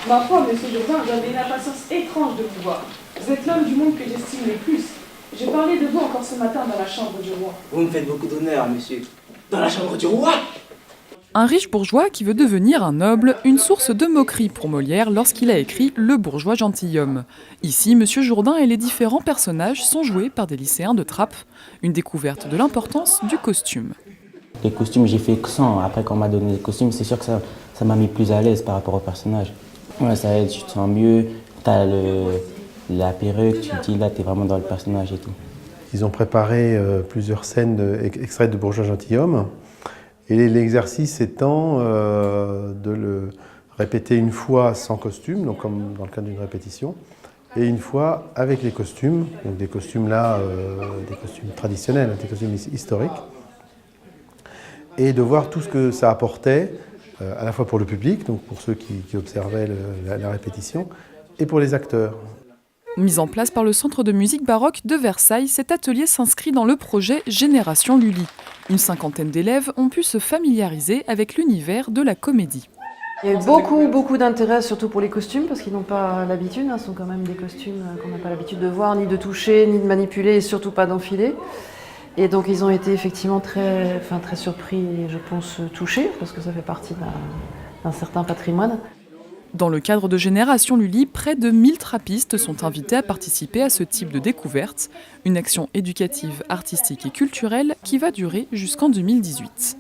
Ma foi, monsieur Jourdain, j'avais une impatience étrange de vous voir. Vous êtes l'homme du monde que j'estime le plus. J'ai parlé de vous encore ce matin dans la chambre du roi. Vous me faites beaucoup d'honneur, monsieur. Dans la chambre du roi? Un riche bourgeois qui veut devenir un noble, une source de moquerie pour Molière lorsqu'il a écrit Le bourgeois gentilhomme. Ici, Monsieur Jourdain et les différents personnages sont joués par des lycéens de Trappes, une découverte de l'importance du costume. Les costumes, j'ai fait que 100. Après, quand on m'a donné les costumes, c'est sûr que ça m'a mis plus à l'aise par rapport au personnage. Ouais, ça aide, tu te sens mieux, t'as la perruque, tu te dis là, t'es vraiment dans le personnage et tout. Ils ont préparé plusieurs scènes extraites de Bourgeois gentilhomme. Et l'exercice étant de le répéter une fois sans costume, donc comme dans le cadre d'une répétition, et une fois avec les costumes, donc des costumes là, des costumes traditionnels, des costumes historiques, et de voir tout ce que ça apportait, à la fois pour le public, donc pour ceux qui observaient la répétition, et pour les acteurs. Mis en place par le Centre de musique baroque de Versailles, cet atelier s'inscrit dans le projet Génération Lully. Une cinquantaine d'élèves ont pu se familiariser avec l'univers de la comédie. Il y a eu beaucoup d'intérêt, surtout pour les costumes, parce qu'ils n'ont pas l'habitude. Ce sont quand même des costumes qu'on n'a pas l'habitude de voir, ni de toucher, ni de manipuler, et surtout pas d'enfiler. Et donc ils ont été effectivement très surpris et je pense touchés, parce que ça fait partie d'un certain patrimoine. Dans le cadre de Génération Lully, près de 1000 trappistes sont invités à participer à ce type de découverte, une action éducative, artistique et culturelle qui va durer jusqu'en 2018.